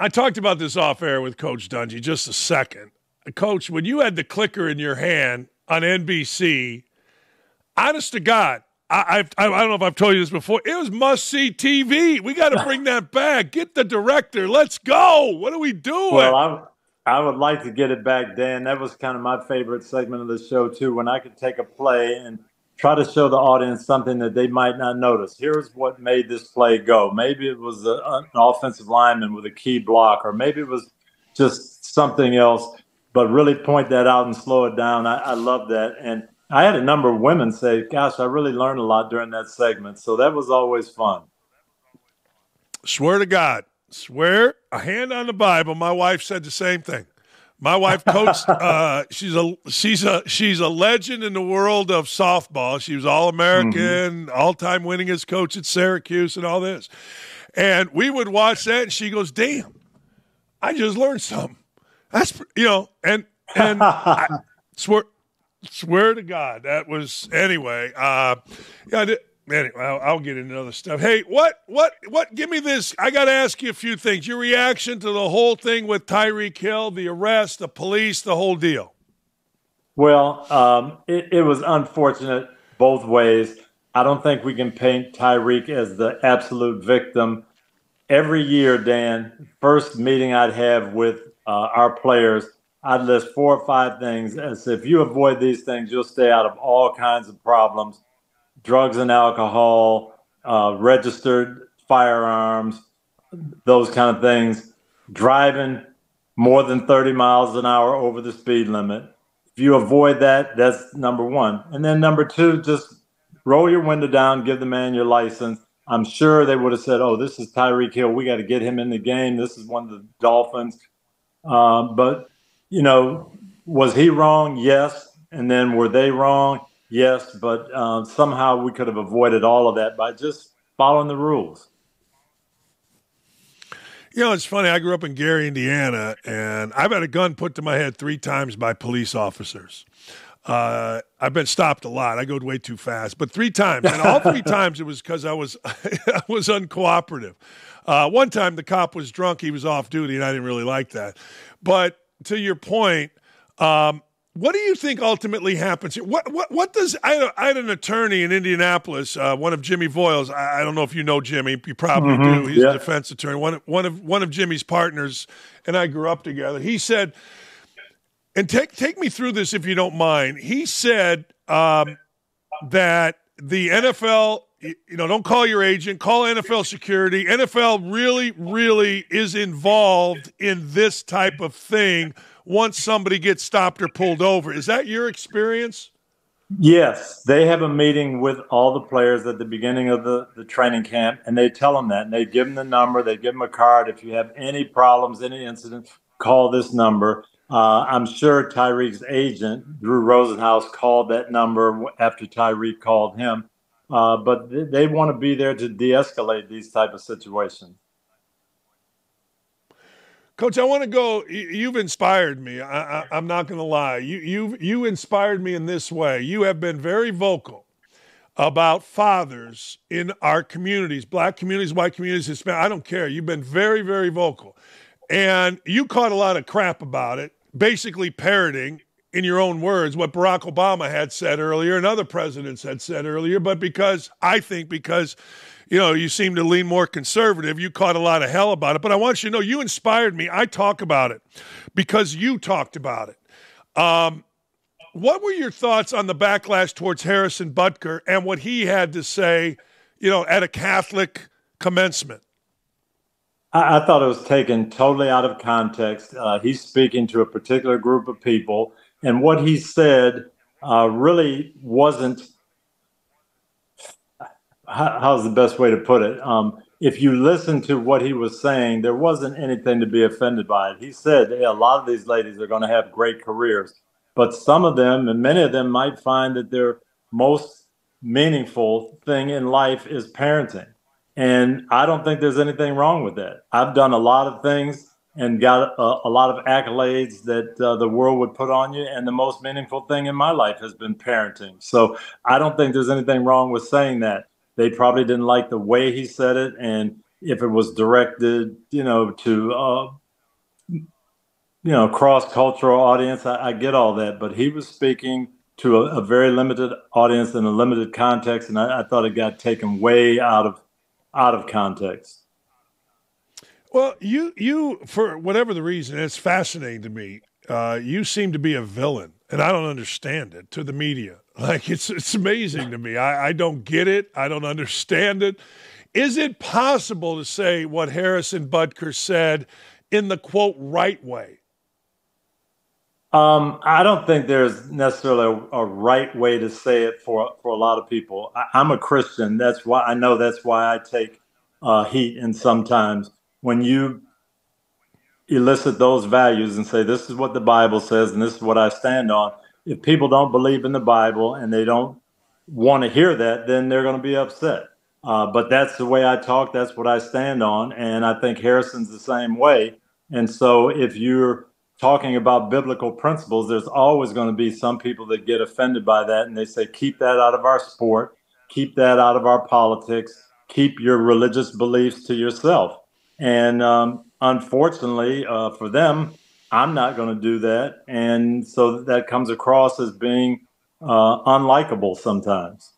I talked about this off air with Coach Dungy just a second. Coach, when you had the clicker in your hand on NBC, honest to God, I don't know if I've told you this before, it was must-see TV. We got to bring that back. Get the director. Let's go. What are we doing? Well, I would like to get it back, Dan. That was kind of my favorite segment of the show, too, when I could take a play and try to show the audience something that they might not notice. Here's what made this play go. Maybe it was an offensive lineman with a key block, or maybe it was just something else, but really point that out and slow it down. I love that. And I had a number of women say, gosh, I really learned a lot during that segment. So that was always fun. Swear to God, swear, a hand on the Bible. My wife said the same thing. My wife coached. She's a legend in the world of softball. She was All-American, all-time winningest coach at Syracuse, and all this. And we would watch that, and she goes, "Damn, I just learned something." That's and I swear to God, that was anyway. Anyway, I'll get into other stuff. Hey, what? Give me this. I got to ask you a few things. Your reaction to the whole thing with Tyreek Hill, the arrest, the police, the whole deal. Well, it was unfortunate both ways. I don't think we can paint Tyreek as the absolute victim. Every year, Dan, first meeting I'd have with our players, I'd list 4 or 5 things. And so if you avoid these things, you'll stay out of all kinds of problems. Drugs and alcohol, registered firearms, those kind of things, driving more than 30 miles an hour over the speed limit. If you avoid that, that's number 1. And then number 2, just roll your window down, give the man your license. I'm sure they would have said, oh, this is Tyreek Hill. We got to get him in the game. This is one of the Dolphins. But, was he wrong? Yes. And then were they wrong? Yes, but somehow we could have avoided all of that by just following the rules. It's funny. I grew up in Gary, Indiana, and I've had a gun put to my head 3 times by police officers. I've been stopped a lot. I go way too fast, but 3 times, and all 3 times it was because I was uncooperative. One time the cop was drunk; he was off duty, and I didn't really like that. But to your point. What do you think ultimately happens here? What does I had an attorney in Indianapolis, one of Jimmy Voiles. I don't know if you know Jimmy. You probably do. He's a defense attorney. One of Jimmy's partners, and I grew up together. He said, and take me through this if you don't mind. He said that the NFL, don't call your agent, call NFL security. NFL really, really is involved in this type of thing. Once somebody gets stopped or pulled over. Is that your experience? Yes. They have a meeting with all the players at the beginning of the training camp, and they tell them that. And they give them the number. They give them a card. If you have any problems, any incidents, call this number. I'm sure Tyreek's agent, Drew Rosenhaus, called that number after Tyreek called him. But they want to be there to de-escalate these type of situations. Coach, I want to go. You've inspired me. I'm not going to lie. You inspired me in this way. You have been very vocal about fathers in our communities, black communities, white communities, Hispanic. I don't care. You've been very, very vocal. And you caught a lot of crap about it, basically parroting, in your own words, what Barack Obama had said earlier and other presidents had said earlier. But because you seem to lean more conservative. You caught a lot of hell about it. But I want you to know you inspired me. I talk about it because you talked about it. What were your thoughts on the backlash towards Harrison Butker and what he had to say, at a Catholic commencement? I thought it was taken totally out of context. He's speaking to a particular group of people. And what he said really wasn't how's the best way to put it? If you listen to what he was saying, there wasn't anything to be offended by it. He said, hey, a lot of these ladies are going to have great careers, but some of them and many of them might find that their most meaningful thing in life is parenting. And I don't think there's anything wrong with that. I've done a lot of things and got a lot of accolades that the world would put on you. And the most meaningful thing in my life has been parenting. So I don't think there's anything wrong with saying that. They probably didn't like the way he said it, and if it was directed, to cross-cultural audience. I get all that, but he was speaking to a very limited audience in a limited context, and I thought it got taken way out of context. Well, you for whatever the reason, it's fascinating to me. You seem to be a villain, and I don't understand it, to the media. Like, it's amazing to me. I don't get it. I don't understand it. Is it possible to say what Harrison Butker said in the, quote, right way? I don't think there's necessarily a right way to say it for a lot of people. I'm a Christian. That's why I know that's why I take heat. And sometimes when you elicit those values and say, this is what the Bible says and this is what I stand on, if people don't believe in the Bible and they don't want to hear that, then they're going to be upset. But that's the way I talk. That's what I stand on. And I think Harrison's the same way. And so if you're talking about biblical principles, there's always going to be some people that get offended by that. And they say, keep that out of our sport, keep that out of our politics, keep your religious beliefs to yourself. And unfortunately for them, I'm not going to do that. And so that comes across as being unlikable sometimes.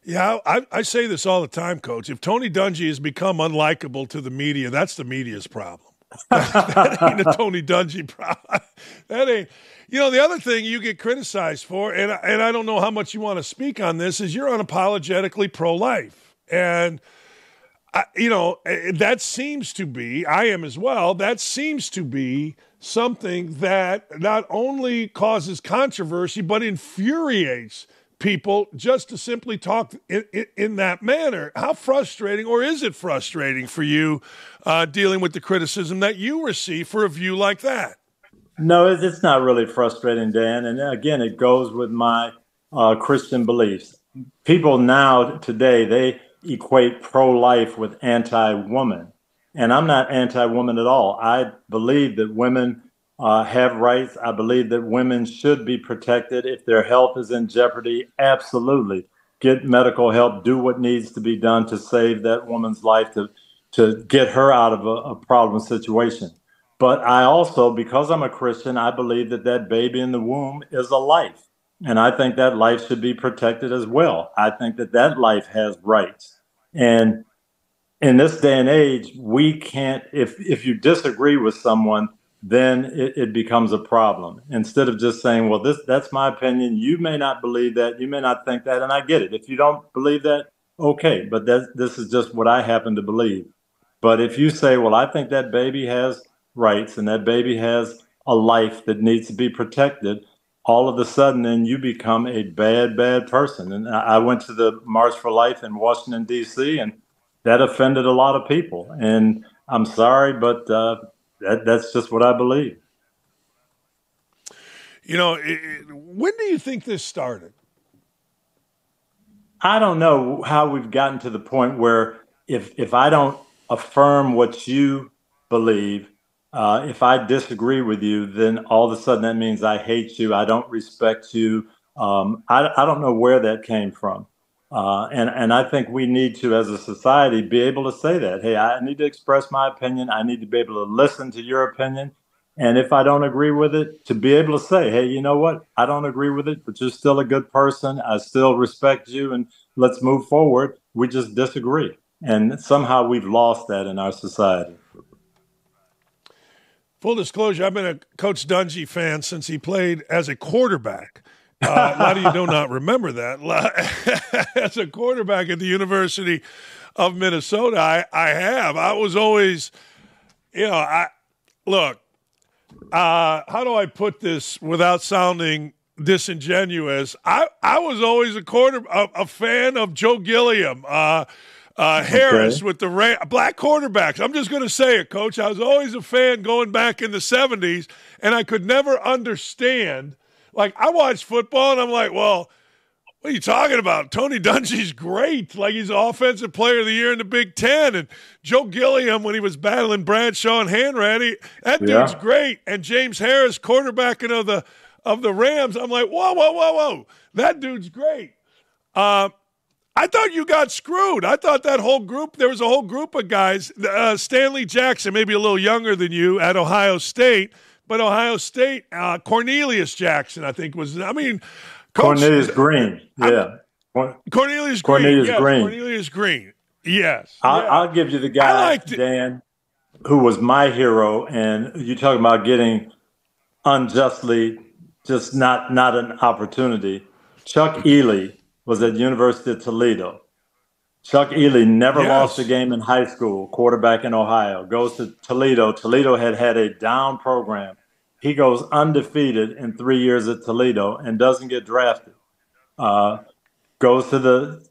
Yeah, I say this all the time, Coach. If Tony Dungy has become unlikable to the media, that's the media's problem. That ain't a Tony Dungy problem. That ain't. The other thing you get criticized for, and I don't know how much you want to speak on this, is you're unapologetically pro-life. And, that seems to be, I am as well, that seems to be something that not only causes controversy, but infuriates people just to simply talk in that manner. How frustrating, or is it frustrating for you dealing with the criticism that you receive for a view like that? No, it's not really frustrating, Dan. And again, it goes with my Christian beliefs. People now, today, they equate pro-life with anti-woman. And I'm not anti-woman at all. I believe that women have rights. I believe that women should be protected. If their health is in jeopardy, absolutely. Get medical help, do what needs to be done to save that woman's life, to get her out of a problem situation. But I also, because I'm a Christian, I believe that that baby in the womb is a life. And I think that life should be protected as well. I think that that life has rights. And in this day and age, we can't, if you disagree with someone, then it becomes a problem. Instead of just saying, well, that's my opinion. You may not believe that. You may not think that. And I get it. If you don't believe that, okay. But this is just what I happen to believe. But if you say, well, I think that baby has rights and that baby has a life that needs to be protected, all of a sudden then you become a bad person. And I went to the March for Life in Washington, D.C., and that offended a lot of people. And I'm sorry, but that's just what I believe. When do you think this started? I don't know how we've gotten to the point where if I don't affirm what you believe, if I disagree with you, then all of a sudden that means I hate you. I don't respect you. I don't know where that came from. And I think we need to, as a society, be able to say that, hey, I need to express my opinion. I need to be able to listen to your opinion. And if I don't agree with it, to be able to say, hey, you know what? I don't agree with it, but you're still a good person. I still respect you, and let's move forward. We just disagree. And somehow we've lost that in our society. Full disclosure, I've been a Coach Dungy fan since he played as a quarterback. A lot of you do not remember that. As a quarterback at the University of Minnesota, I have. I was always, look, how do I put this without sounding disingenuous? I was always a fan of Joe Gilliam, Harris with the black quarterbacks. I'm just going to say it, Coach. I was always a fan going back in the 70s, and I could never understand. Like, I watched football, and I'm like, well, what are you talking about? Tony Dungy's great. Like, he's the offensive player of the year in the Big Ten. And Joe Gilliam, when he was battling Bradshaw and Hanratty, that dude's great. And James Harris, quarterbacking of the Rams, I'm like, whoa. That dude's great. I I thought you got screwed. I thought that whole group, there was a whole group of guys, Stanley Jackson, maybe a little younger than you at Ohio State, but Ohio State, Cornelius Jackson, I think was, Coach, Cornelius Green. Yeah. Cornelius Green. Cornelius Yes, Green. Cornelius Green. Yes. I'll give you the guy, Dan, who was my hero. And you talk about getting unjustly just not an opportunity. Chuck Ely was at University of Toledo. Chuck Ely never lost a game in high school, quarterback in Ohio, goes to Toledo. Toledo had a down program. He goes undefeated in 3 years at Toledo and doesn't get drafted. Goes to the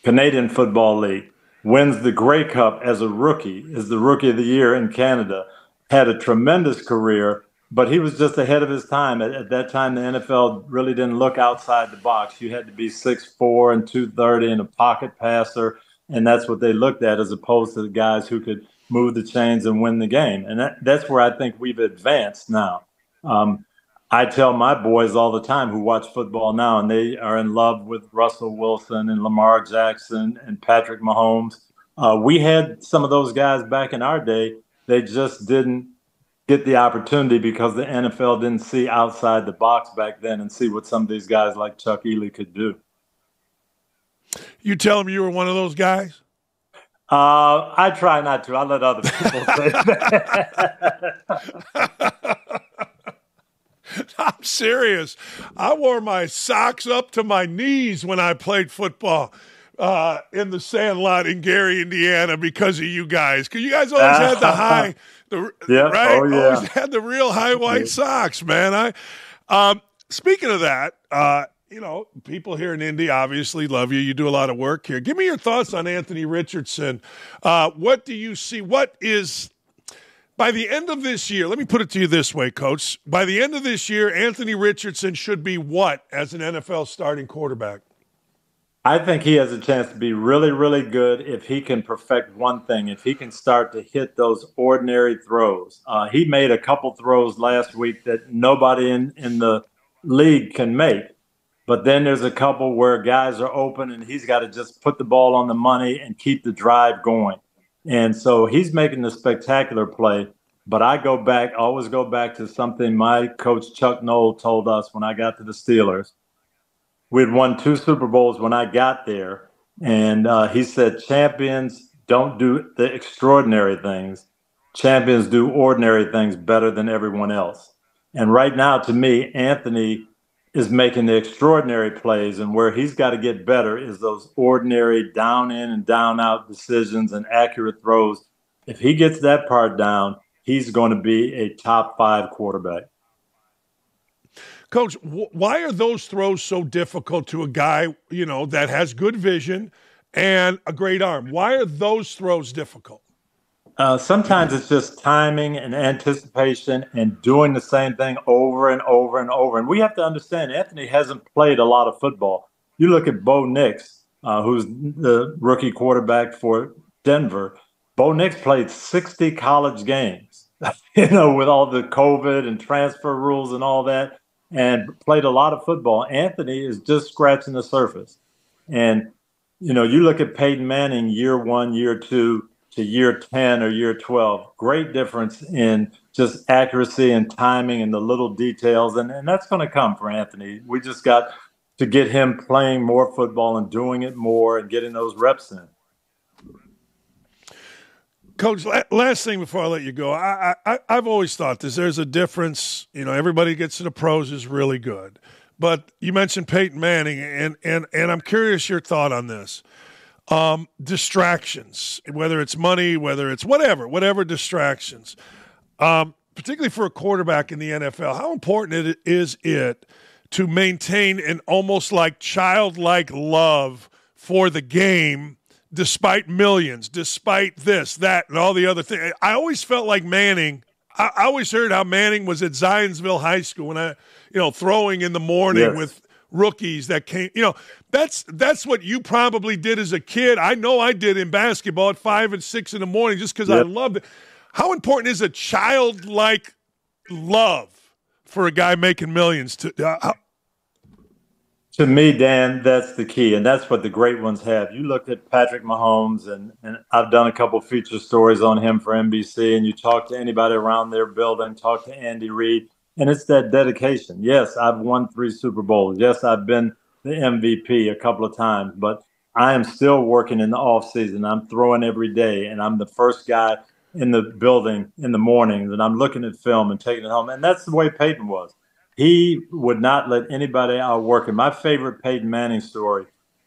Canadian Football League, wins the Grey Cup as a rookie, is the Rookie of the Year in Canada, had a tremendous career, but he was just ahead of his time. At that time, the NFL really didn't look outside the box. You had to be 6'4" and 230 and a pocket passer, and that's what they looked at as opposed to the guys who could move the chains and win the game. And that's where I think we've advanced now. I tell my boys all the time who watch football now, and they are in love with Russell Wilson and Lamar Jackson and Patrick Mahomes. We had some of those guys back in our day. They just didn't get the opportunity because the NFL didn't see outside the box back then and see what some of these guys like Chuck Ely could do. You tell them you were one of those guys? I try not to. I let other people say that. I'm serious. I wore my socks up to my knees when I played football in the sandlot in Gary, Indiana, because of you guys. Because you guys always had the high, right? Oh, yeah. Always had the real high white socks, man. Speaking of that, people here in Indy obviously love you. You do a lot of work here. Give me your thoughts on Anthony Richardson. What do you see? What is... By the end of this year, let me put it to you this way, Coach. By the end of this year, Anthony Richardson should be what as an NFL starting quarterback? I think he has a chance to be really, really good if he can perfect one thing, if he can start to hit those ordinary throws. He made a couple throws last week that nobody in the league can make. But then there's a couple where guys are open and he's got to just put the ball on the money and keep the drive going. And so he's making a spectacular play. But I always go back to something my coach Chuck Noll told us when I got to the Steelers. We had won 2 Super Bowls when I got there. And he said, champions don't do the extraordinary things. Champions do ordinary things better than everyone else. And right now, to me, Anthony is making the extraordinary plays, and where he's got to get better is those ordinary down in and down out decisions and accurate throws. If he gets that part down, he's going to be a top 5 quarterback. Coach, why are those throws so difficult to a guy, that has good vision and a great arm? Why are those throws difficult? Sometimes it's just timing and anticipation and doing the same thing over and over and over. And we have to understand Anthony hasn't played a lot of football. You look at Bo Nix, who's the rookie quarterback for Denver. Bo Nix played 60 college games, with all the COVID and transfer rules and all that, and played a lot of football. Anthony is just scratching the surface. And, you look at Peyton Manning year 1, year 2, to year 10 or year 12, great difference in just accuracy and timing and the little details. And that's going to come for Anthony. We just got to get him playing more football and doing it more and getting those reps in. Coach, last thing before I let you go, I've always thought this. There's a difference. Everybody gets to the pros is really good. But you mentioned Peyton Manning, and I'm curious your thought on this. Distractions, whether it's money, whether it's whatever distractions, particularly for a quarterback in the NFL, how important is it to maintain an almost like childlike love for the game despite millions, despite this, that, and all the other things? I always felt like Manning. I always heard how Manning was at Zionsville High School when throwing in the morning with rookies that came, that's what you probably did as a kid. I know I did in basketball at 5 and 6 in the morning just because I loved it. How important is a childlike love for a guy making millions? To me, Dan, that's the key, and that's what the great ones have. You look at Patrick Mahomes, and I've done a couple feature stories on him for NBC, and you talk to anybody around their building, talk to Andy Reid, and it's that dedication. Yes, I've won 3 Super Bowls. Yes, I've been the MVP a couple of times, but I am still working in the off season. I'm throwing every day, and I'm the first guy in the building in the mornings, and I'm looking at film and taking it home. And that's the way Peyton was. He would not let anybody outwork him. My favorite Peyton Manning story,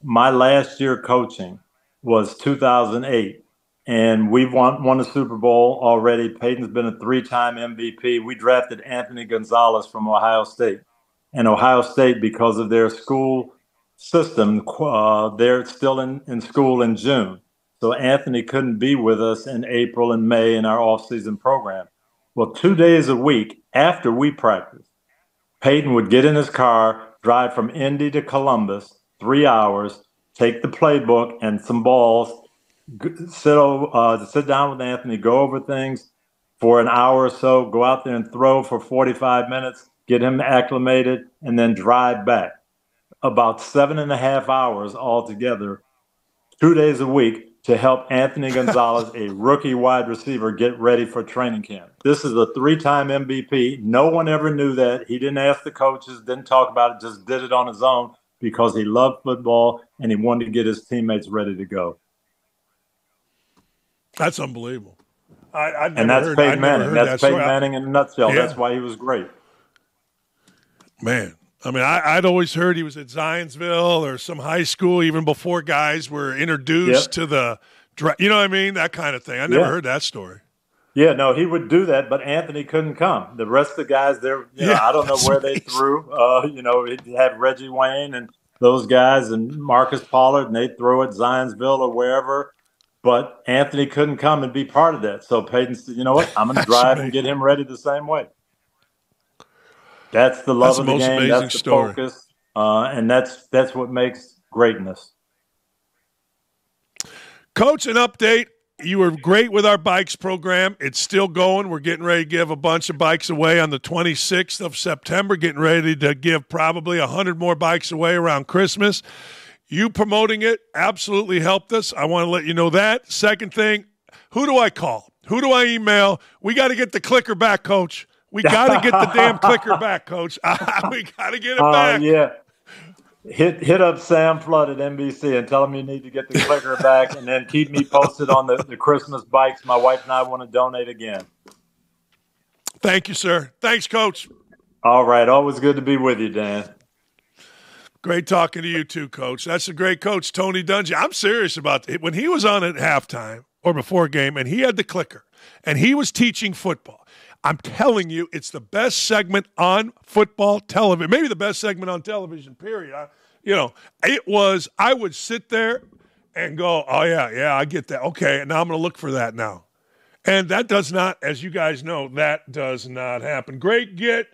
my last year coaching was 2008, and we've won a Super Bowl already. Peyton's been a 3-time MVP. We drafted Anthony Gonzalez from Ohio State. And Ohio State, because of their school system, they're still in school in June. So Anthony couldn't be with us in April and May in our off-season program. Well, 2 days a week after we practiced, Peyton would get in his car, drive from Indy to Columbus, 3 hours, take the playbook and some balls, sit down with Anthony, go over things for an hour or so, go out there and throw for 45 minutes, get him acclimated, and then drive back. About 7.5 hours altogether, 2 days a week, to help Anthony Gonzalez, a rookie wide receiver, get ready for training camp. This is a 3-time MVP. No one ever knew that. He didn't ask the coaches, didn't talk about it, just did it on his own because he loved football and he wanted to get his teammates ready to go. That's unbelievable. I've never and that's heard, Peyton Manning. That's that Peyton story. Manning in a nutshell. Yeah. That's why he was great. Man, I mean, I'd always heard he was at Zionsville or some high school even before guys were introduced to the, you know what I mean? That kind of thing. I never heard that story. Yeah, no, he would do that, but Anthony couldn't come. The rest of the guys, I don't know where they threw. He had Reggie Wayne and those guys and Marcus Pollard, and they'd throw at Zionsville or wherever. But Anthony couldn't come and be part of that. So Peyton said, you know what? I'm going to drive and get him ready the same way. That's the love of the game. That's the focus. And that's what makes greatness. Coach, an update. You were great with our bikes program. It's still going. We're getting ready to give a bunch of bikes away on the 26th of September, getting ready to give probably 100 more bikes away around Christmas. You promoting it absolutely helped us. I want to let you know that. Second thing, who do I call? Who do I email? We got to get the clicker back, Coach. We got to get the damn clicker back, Coach. We got to get it back. Yeah. Hit up Sam Flood at NBC and tell him you need to get the clicker back, and then keep me posted on the Christmas bikes. My wife and I want to donate again. Thank you, sir. Thanks, Coach. All right. Always good to be with you, Dan. Great talking to you too, Coach. That's a great coach, Tony Dungy. I'm serious about it. When he was on at halftime or before a game and he had the clicker and he was teaching football, I'm telling you, it's the best segment on football television, maybe the best segment on television, period. It was, I would sit there and go, oh, yeah, I get that. Okay, now I'm going to look for that now. And that does not, as you guys know, that does not happen. Great get.